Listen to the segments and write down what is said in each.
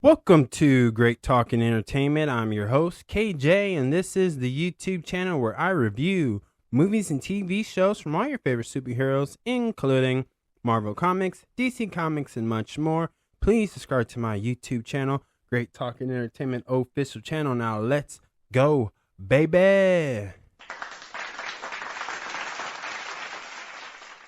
Welcome to Great Talking Entertainment. I'm your host, KJ, and this is the YouTube channel where I review movies and TV shows from all your favorite superheroes, including Marvel Comics, DC Comics, and much more. Please subscribe to my YouTube channel, Great Talking Entertainment official channel. Now let's go, baby!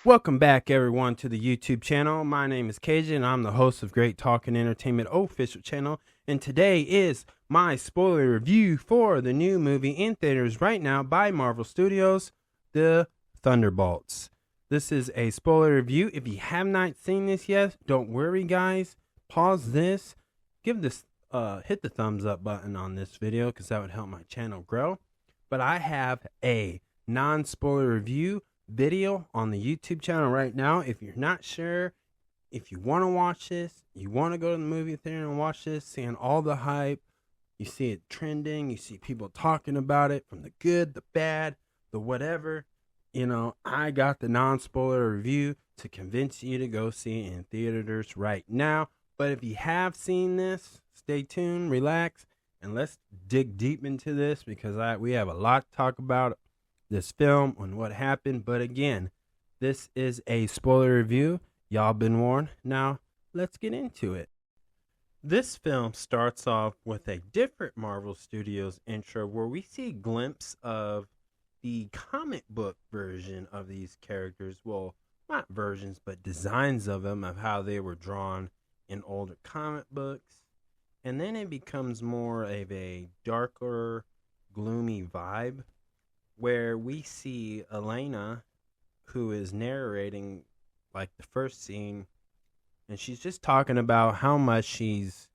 Welcome back, everyone, to the YouTube channel. My name is KJ, and I'm the host of Great Talking Entertainment official channel. And today is my spoiler review for the new movie in theaters right now by Marvel Studios, The Thunderbolts. This is a spoiler review. If you have not seen this yet, don't worry, guys. Pause this. Give this, hit the thumbs up button on this video because that would help my channel grow. But I have a non-spoiler review video on the YouTube channel right now. If you're not sure, if you want to watch this, you want to go to the movie theater and watch this, seeing all the hype, you see it trending, you see people talking about it, from the good, the bad, the whatever, I got the non-spoiler review to convince you to go see it in theaters right now. But if you have seen this, stay tuned, relax, and let's dig deep into this because we have a lot to talk about this film and what happened. But again, this is a spoiler review. Y'all been warned. Now let's get into it. This film starts off with a different Marvel Studios intro where we see a glimpse of the comic book version of these characters. Well, not versions, but designs of them, of how they were drawn in older comic books. And then it becomes more of a darker, gloomy vibe, where we see Elena, who is narrating like the first scene, and she's just talking about how much she's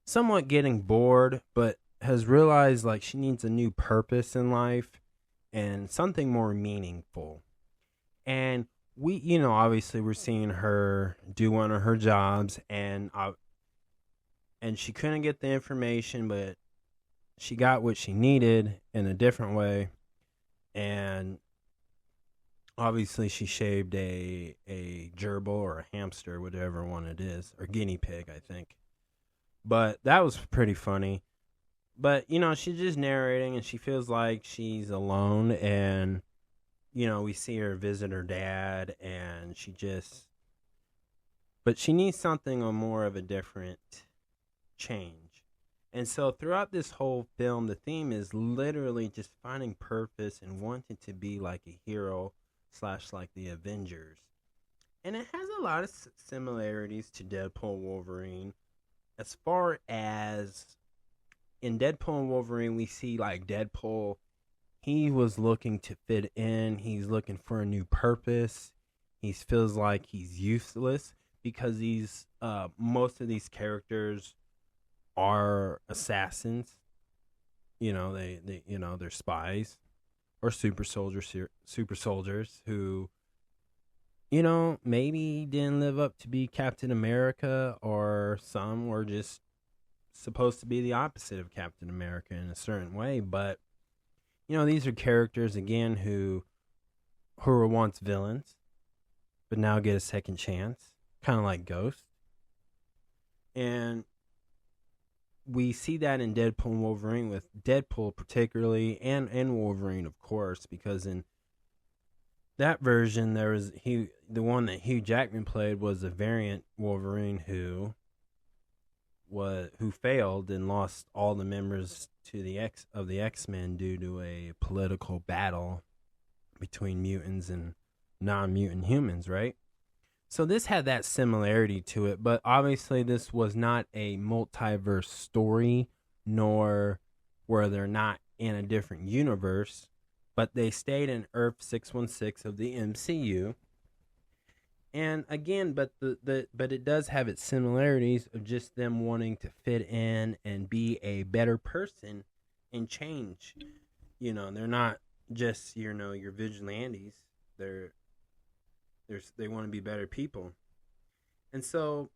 somewhat getting bored, but has realized like she needs a new purpose in life and something more meaningful. And we, obviously we're seeing her do one of her jobs, and she couldn't get the information, but she got what she needed in a different way. And obviously she shaved a gerbil or a hamster, whatever one it is, or guinea pig, I think. But that was pretty funny. But, she's just narrating and she feels like she's alone. And, we see her visit her dad and but she needs something on more of a different change. And so throughout this whole film, the theme is literally just finding purpose and wanting to be like a hero / like the Avengers. And it has a lot of similarities to Deadpool and Wolverine. As far as in Deadpool and Wolverine, we see like Deadpool, he was looking to fit in. He's looking for a new purpose. He feels like he's useless because most of these characters are assassins. They're spies or super soldiers who maybe didn't live up to be Captain America, or some were just supposed to be the opposite of Captain America in a certain way. But these are characters again who were once villains but now get a second chance, kind of like Ghost. And we see that in Deadpool and Wolverine, with Deadpool particularly, and Wolverine, of course, because in that version, the one that Hugh Jackman played was a variant Wolverine who failed and lost all the members to the X-Men due to a political battle between mutants and non-mutant humans, right? So this had that similarity to it, but obviously this was not a multiverse story, nor were they're not in a different universe, but they stayed in Earth 616 of the MCU. And again, but it does have its similarities of just them wanting to fit in and be a better person and change. They're not just your vigilantes. They want to be better people. And so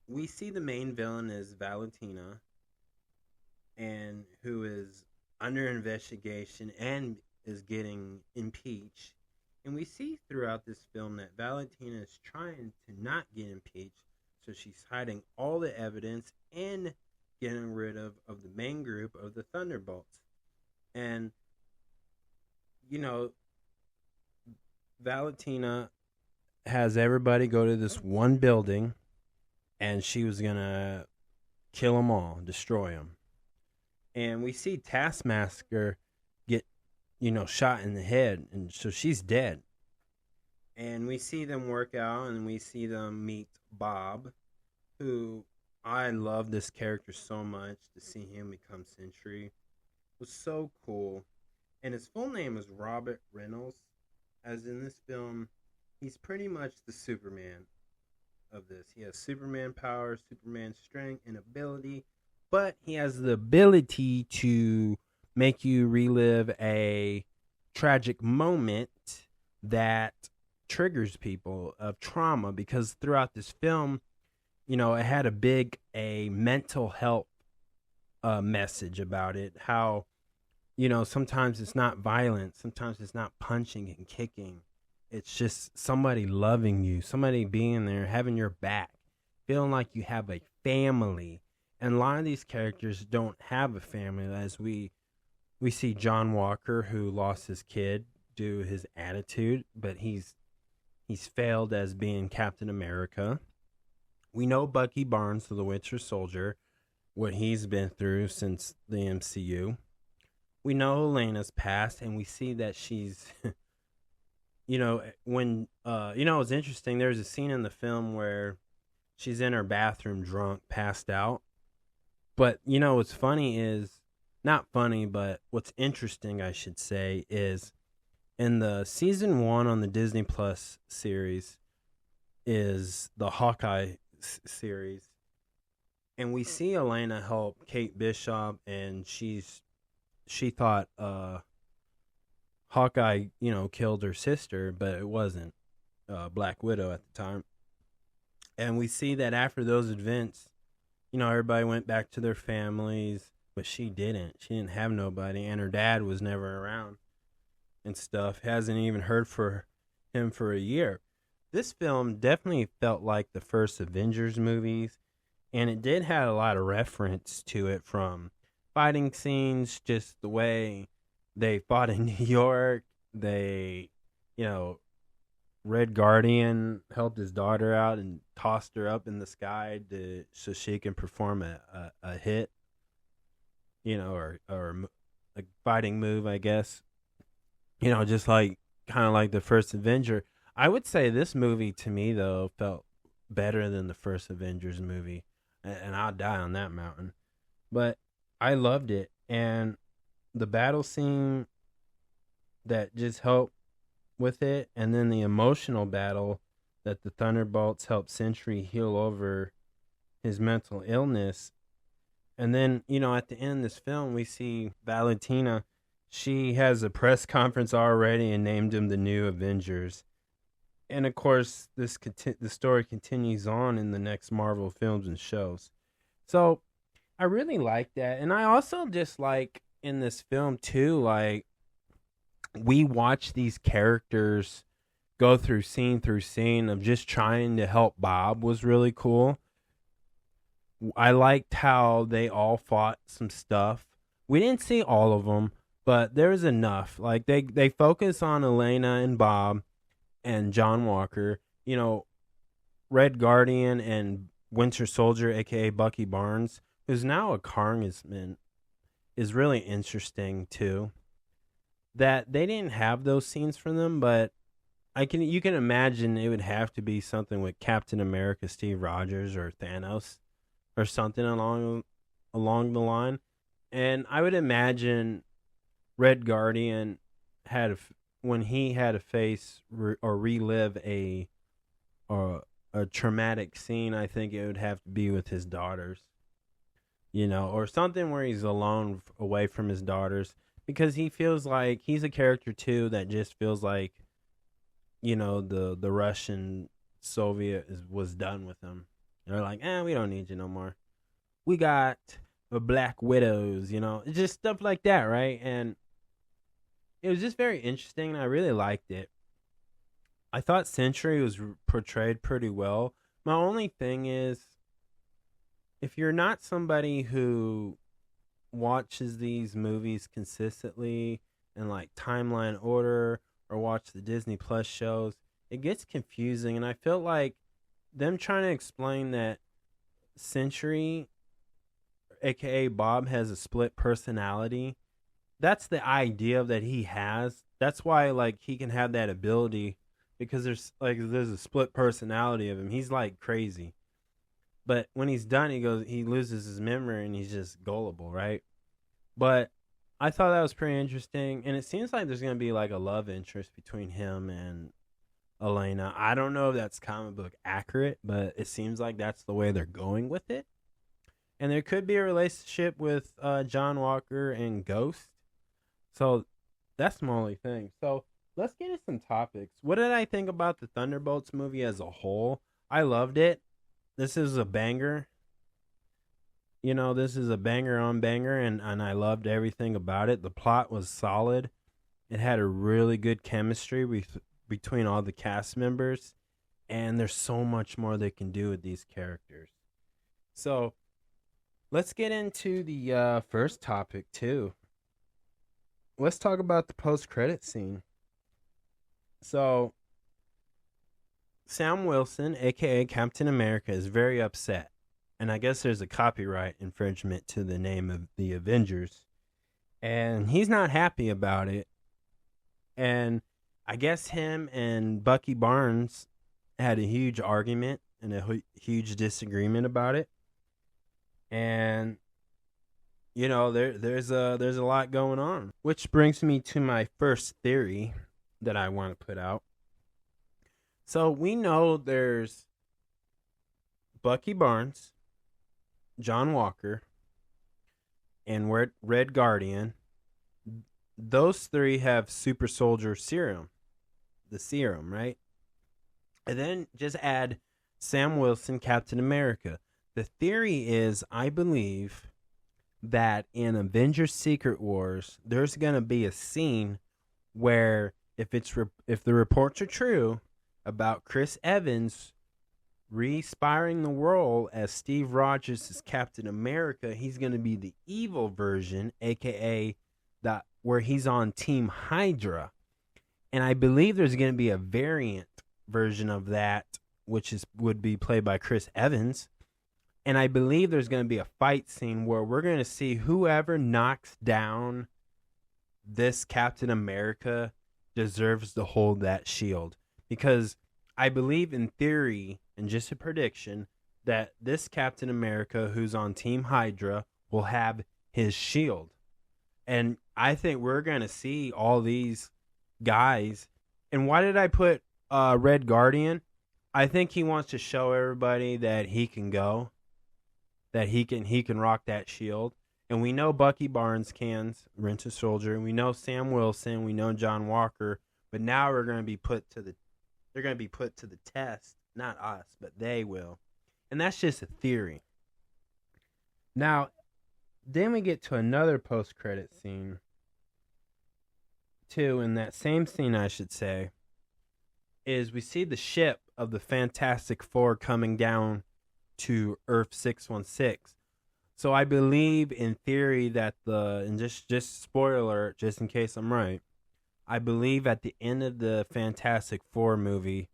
we see the main villain is Valentina, and who is under investigation and is getting impeached. And we see throughout this film that Valentina is trying to not get impeached So she's hiding all the evidence and getting rid of the main group of the Thunderbolts. And, you know, Valentina has everybody go to this one building, and she was going to kill them all, destroy them. And we see Taskmaster get, shot in the head, and so she's dead. And we see them work out, and we see them meet Bob, who I love this character so much. To see him become Sentry was so cool. And his full name is Robert Reynolds. As in this film, he's pretty much the Superman of this. He has Superman powers, Superman strength and ability, but he has the ability to make you relive a tragic moment that triggers people of trauma, because throughout this film, it had a mental health message about it. How, sometimes it's not violence, sometimes it's not punching and kicking. It's just somebody loving you, somebody being there, having your back, feeling like you have a family. And a lot of these characters don't have a family, as we see John Walker, who lost his kid due to his attitude, but he's failed as being Captain America. We know Bucky Barnes, the Winter Soldier, what he's been through since the MCU. We know Elena's past, and we see that she's, it's interesting. There's a scene in the film where she's in her bathroom drunk, passed out. But, what's funny is, not funny, but what's interesting, I should say, is in the season 1 on the Disney Plus series is the Hawkeye series. And we see Elena help Kate Bishop, and she thought Hawkeye, killed her sister, but it wasn't Black Widow at the time. And we see that after those events, everybody went back to their families, but she didn't. She didn't have nobody, and her dad was never around and stuff. Hasn't even heard for him for a year. This film definitely felt like the first Avengers movies, and it did have a lot of reference to it, from fighting scenes, just the way they fought in New York. They, Red Guardian helped his daughter out and tossed her up in the sky so she can perform a hit, or a fighting move, I guess. Just like kind of like the first Avenger. I would say this movie to me though felt better than the first Avengers movie, and I'll die on that mountain. But I loved it, and the battle scene that just helped with it, and then the emotional battle that the Thunderbolts helped Sentry heal over his mental illness. And then, at the end of this film, we see Valentina. She has a press conference already and named him the new Avengers. And of course, the story continues on in the next Marvel films and shows. So I really like that. And I also just like in this film too, like, we watch these characters go through scene of just trying to help Bob was really cool. I liked how they all fought some stuff. We didn't see all of them, but there was enough. Like they focus on Elena and Bob and John Walker. Red Guardian and Winter Soldier, aka Bucky Barnes, who's now a congressman, is really interesting too. That they didn't have those scenes from them, but you can imagine it would have to be something with Captain America, Steve Rogers, or Thanos, or something along the line. And I would imagine Red Guardian when he had to face or relive a traumatic scene. I think it would have to be with his daughters, or something where he's alone away from his daughters. Because he feels like he's a character too that just feels like, the Russian Soviet was done with him. They're like, we don't need you no more. We got the Black Widows, just stuff like that, right? And it was just very interesting. I really liked it. I thought Sentry was portrayed pretty well, My only thing is, if you're not somebody who watches these movies consistently in like timeline order or watch the Disney Plus shows, it gets confusing. And I feel like them trying to explain that Century, aka Bob, has a split personality. That's the idea that he has. That's why like he can have that ability, because there's a split personality of him. He's like crazy. But when he's done, he loses his memory and he's just gullible, right? But I thought that was pretty interesting, and it seems like there's gonna be like a love interest between him and Elena. I don't know if that's comic book accurate, but it seems like that's the way they're going with it. And there could be a relationship with John Walker and Ghost. So that's my only thing. So let's get into some topics. What did I think about the Thunderbolts movie as a whole? I loved it. This is a banger. This is a banger on banger, and I loved everything about it. The plot was solid. It had a really good chemistry between all the cast members, and there's so much more they can do with these characters. So let's get into the first topic, too. Let's talk about the post-credit scene. So Sam Wilson, a.k.a. Captain America, is very upset. And I guess there's a copyright infringement to the name of the Avengers. And he's not happy about it. And I guess him and Bucky Barnes had a huge argument and a huge disagreement about it. And, there's a lot going on. Which brings me to my first theory that I want to put out. So we know there's Bucky Barnes, John Walker, and Red Guardian. Those three have super soldier serum. The serum, right? And then just add Sam Wilson, Captain America. The theory is, I believe that in Avengers Secret Wars, there's going to be a scene where if the reports are true about Chris Evans re-inspiring the role as Steve Rogers as Captain America, he's going to be the evil version, aka where he's on Team Hydra. And I believe there's going to be a variant version of that, which would be played by Chris Evans. And I believe there's going to be a fight scene where we're going to see whoever knocks down this Captain America deserves to hold that shield. Because I believe, in theory, and just a prediction, that this Captain America who's on Team Hydra will have his shield. And I think we're going to see all these guys. And why did I put Red Guardian? I think he wants to show everybody that he can go, that he can rock that shield. And we know Bucky Barnes can, Winter Soldier, and we know Sam Wilson, we know John Walker, but now they're going to be put to the test, not us, but they will. And that's just a theory. Now, then we get to another post-credit scene, too, in that same scene, I should say, is we see the ship of the Fantastic Four coming down to Earth 616. So I believe, in theory, that and just spoiler alert, just in case I'm right, I believe at the end of the Fantastic Four movie,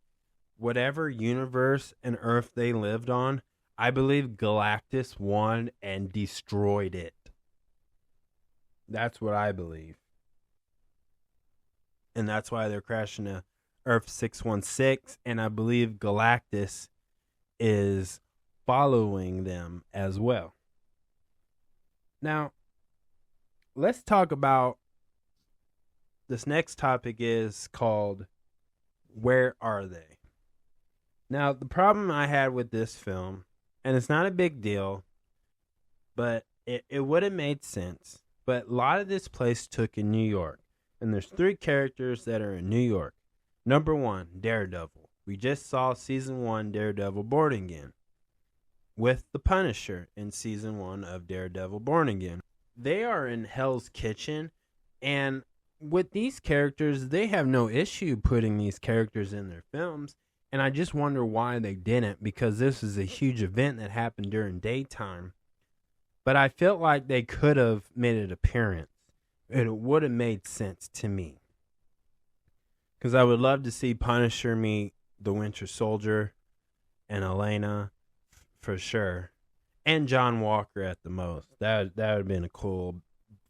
whatever universe and Earth they lived on, I believe Galactus won and destroyed it. That's what I believe. And that's why they're crashing to Earth 616, and I believe Galactus is following them as well. Now, let's talk about this next topic is called Where Are They? Now, the problem I had with this film, and it's not a big deal, but it would have made sense. But a lot of this place took in New York. And there's 3 characters that are in New York. Number 1, Daredevil. We just saw Season 1 Daredevil Born Again with the Punisher in Season 1 of Daredevil Born Again. They are in Hell's Kitchen, and with these characters, they have no issue putting these characters in their films. And I just wonder why they didn't, because this is a huge event that happened during daytime. But I felt like they could have made an appearance. It would have made sense to me. Because I would love to see Punisher meet the Winter Soldier and Elena for sure. And John Walker at the most. That would have been a cool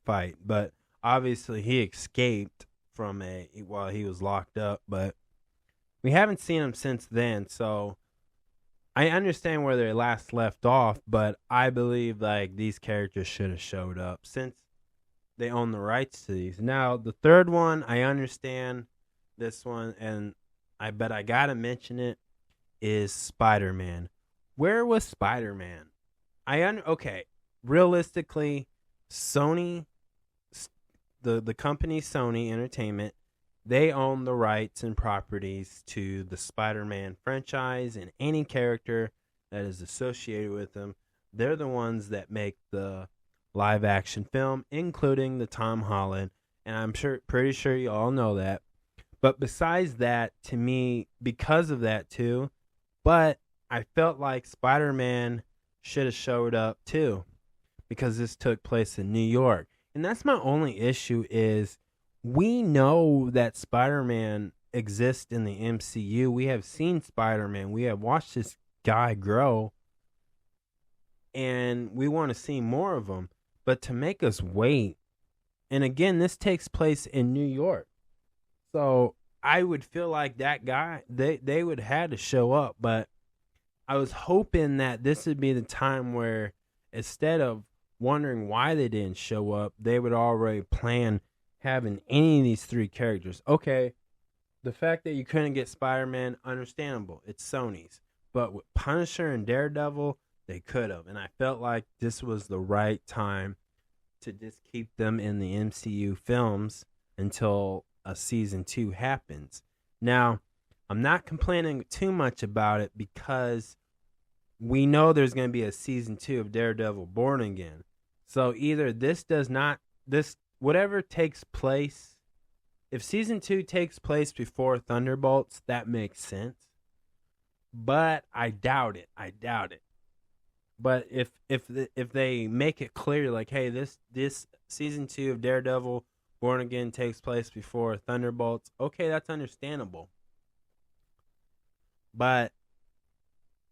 fight. But obviously he escaped while he was locked up. But we haven't seen him since then. So I understand where they last left off. But I believe like these characters should have showed up since they own the rights to these. Now, the third one, I understand this one. And I gotta mention it, is Spider-Man. Where was Spider-Man? Okay, realistically, Sony, the company Sony Entertainment, they own the rights and properties to the Spider-Man franchise and any character that is associated with them. They're the ones that make the live action film, including the Tom Holland, and I'm pretty sure you all know that. But besides that, to me, because of that too, but I felt like Spider-Man should have showed up too, because this took place in New York. And that's my only issue is we know that Spider-Man exists in the MCU. We have seen Spider-Man. We have watched this guy grow. And we want to see more of him. But to make us wait, and again, this takes place in New York. So I would feel like that guy, they would have had to show up. But I was hoping that this would be the time where instead of wondering why they didn't show up, they would already plan having any of these three characters. Okay, the fact that you couldn't get Spider-Man, understandable. It's Sony's. But with Punisher and Daredevil, they could have. And I felt like this was the right time to just keep them in the MCU films until a season 2 happens. Now, I'm not complaining too much about it because we know there's going to be a season 2 of Daredevil Born Again. So either whatever takes place, if season 2 takes place before Thunderbolts, that makes sense. But I doubt it. But if they make it clear, like, hey, this season 2 of Daredevil Born Again takes place before Thunderbolts, okay, that's understandable. But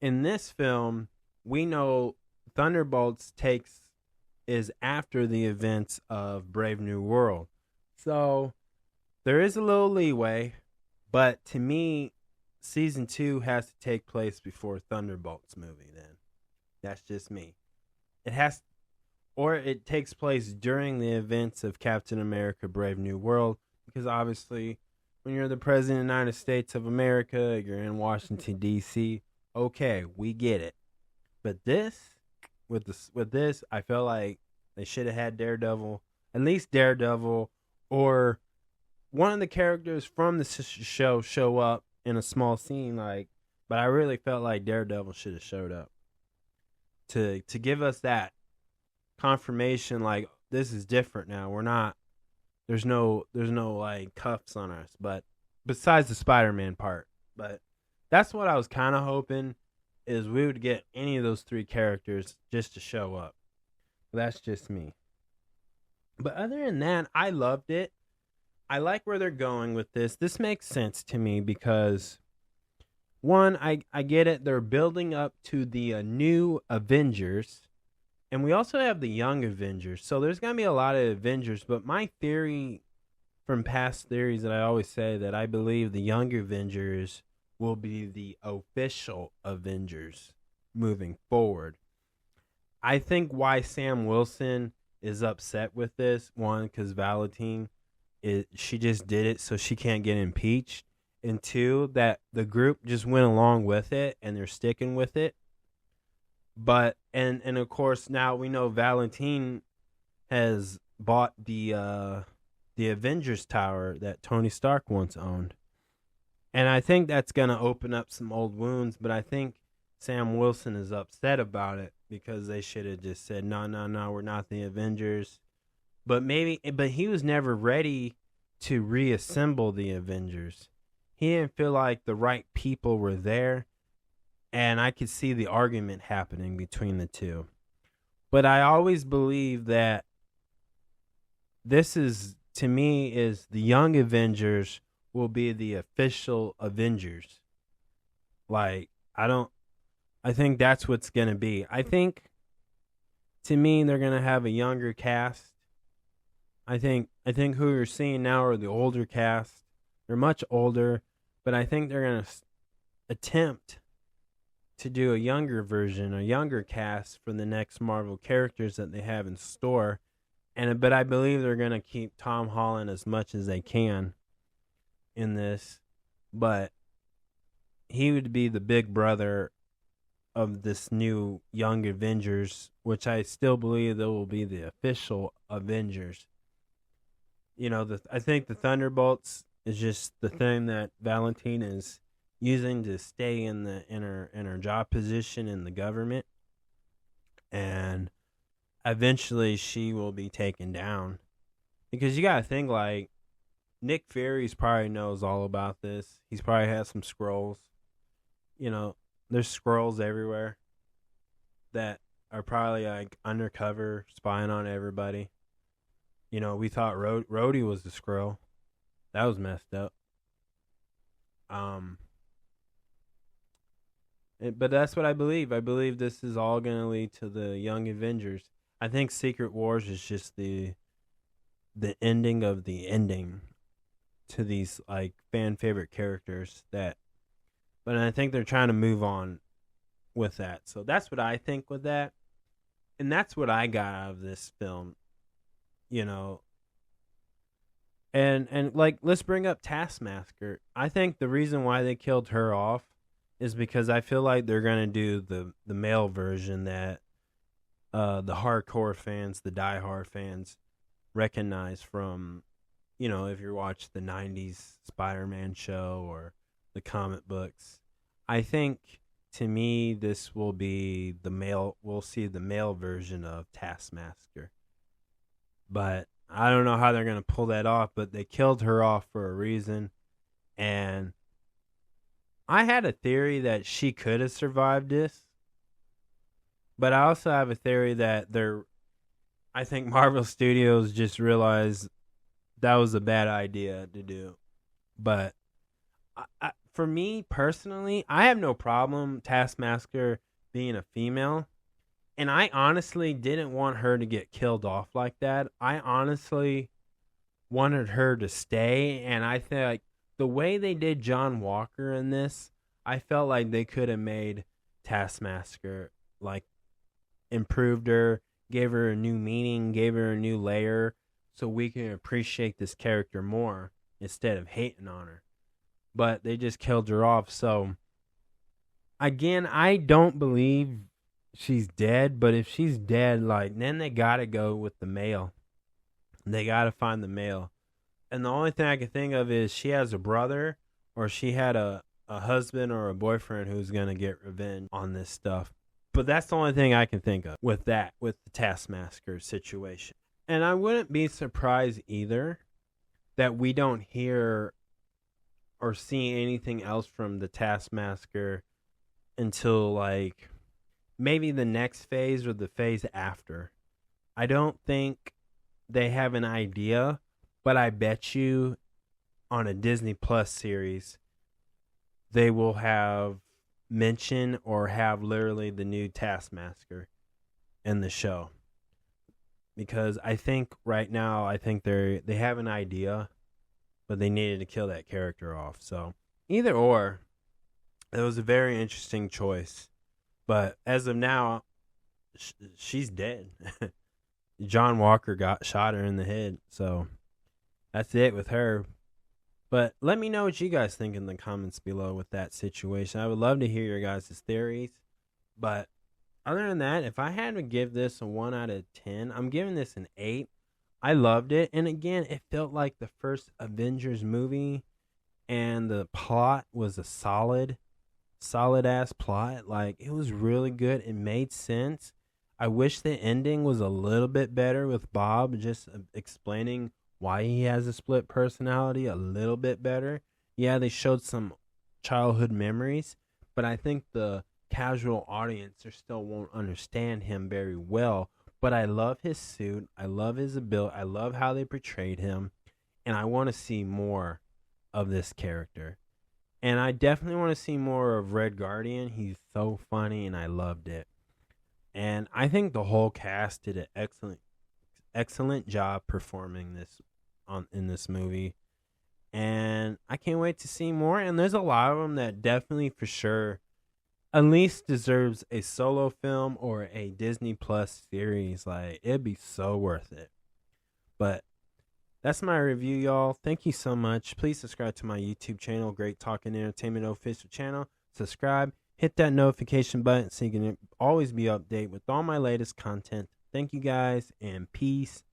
in this film, we know Thunderbolts is after the events of Brave New World. So there is a little leeway, but to me, season 2 has to take place before Thunderbolts movie then. That's just me. It takes place during the events of Captain America Brave New World, because obviously when you're the President of the United States of America, you're in Washington, D.C., okay, we get it. But with this, I felt like they should have had Daredevil, at least Daredevil, or one of the characters from the show show up in a small scene. But I really felt like Daredevil should have showed up to give us that confirmation, like, this is different now. We're not. There's no like cuffs on us, but besides the Spider-Man part. But that's what I was kind of hoping, is we would get any of those three characters just to show up. That's just me. But other than that, I loved it. I like where they're going with this. This makes sense to me because, one, I get it. They're building up to the new Avengers. And we also have the young Avengers. So there's going to be a lot of Avengers. But my theory from past theories that I always say, that I believe the younger Avengers will be the official Avengers moving forward. I think why Sam Wilson is upset with this, one, because Valentine, she just did it so she can't get impeached. And two, that the group just went along with it and they're sticking with it. But and of course now we know Valentine has bought the Avengers Tower that Tony Stark once owned. And I think that's going to open up some old wounds, but I think Sam Wilson is upset about it because they should have just said, no, we're not the Avengers. But he was never ready to reassemble the Avengers. he didn't feel like the right people were there, and I could see the argument happening between the two. But I always believe that this is, to me, is the Young Avengers will be the official Avengers. Like, I think that's what's going to be. I think, to me, they're going to have a younger cast. I think who you're seeing now are the older cast. They're much older, but I think they're going to attempt to do a younger version, a younger cast for the next Marvel characters that they have in store. But I believe they're going to keep Tom Holland as much as they can in this. But he would be the big brother of this new Young Avengers, which I still believe they will be the official Avengers. I think the Thunderbolts is just the thing that Valentine is using to stay in her job position in the government, and eventually she will be taken down, because you gotta think, like, Nick Fury's probably knows all about this. He's probably has some scrolls. There's scrolls everywhere that are probably like undercover spying on everybody. We thought Rhodey was the Skrull. That was messed up. But that's what I believe. I believe this is all going to lead to the Young Avengers. I think Secret Wars is just the ending of the ending to these like fan favorite characters but I think they're trying to move on with that. So that's what I think with that. And that's what I got out of this film. And like, let's bring up Taskmaster. I think the reason why they killed her off is because I feel like they're going to do the male version that the hardcore fans, the diehard fans recognize from, if you watch the 90s Spider-Man show or the comic books. I think, to me, this will be we'll see the male version of Taskmaster. But I don't know how they're going to pull that off, but they killed her off for a reason. And I had a theory that she could have survived this. But I also have a theory that I think Marvel Studios just realized that was a bad idea to do. But for me personally, I have no problem Taskmaster being a female. And I honestly didn't want her to get killed off like that. I honestly wanted her to stay. And I think, like, the way they did John Walker in this, I felt like they could have made Taskmaster, like, improved her, gave her a new meaning, gave her a new layer, so we can appreciate this character more instead of hating on her. But they just killed her off. So, again, I don't believe she's dead, but if she's dead, like, then they gotta go with the male. They gotta find the male. And the only thing I can think of is she has a brother, or she had a husband or a boyfriend who's gonna get revenge on this stuff. But that's the only thing I can think of with the Taskmaster situation. And I wouldn't be surprised either that we don't hear or see anything else from the Taskmaster until, like, maybe the next phase or the phase after. I don't think they have an idea, but I bet you on a Disney Plus series, they will have mention or have literally the new Taskmaster in the show. Because I think right now, they have an idea, but they needed to kill that character off. So either or, it was a very interesting choice. But as of now, she's dead. John Walker shot her in the head. So that's it with her. But let me know what you guys think in the comments below with that situation. I would love to hear your guys' theories. But other than that, if I had to give this a 1 out of 10, I'm giving this an 8. I loved it. And again, it felt like the first Avengers movie. And the plot was a solid ass plot. Like, it was really good. It made sense. I wish the ending was a little bit better with Bob just explaining why he has a split personality a little bit better. Yeah, they showed some childhood memories, but I think the casual audience still won't understand him very well. But I love his suit. I love his ability. I love how they portrayed him, and I want to see more of this character. And I definitely want to see more of Red Guardian. He's so funny, and I loved it. And I think the whole cast did an excellent job performing this in this movie. And I can't wait to see more. And there's a lot of them that definitely, for sure, at least deserves a solo film or a Disney Plus series. Like, it'd be so worth it. But that's my review, y'all. Thank you so much. Please subscribe to my YouTube channel, Great Talking Entertainment Official Channel. Subscribe, hit that notification button so you can always be updated with all my latest content. Thank you guys, and peace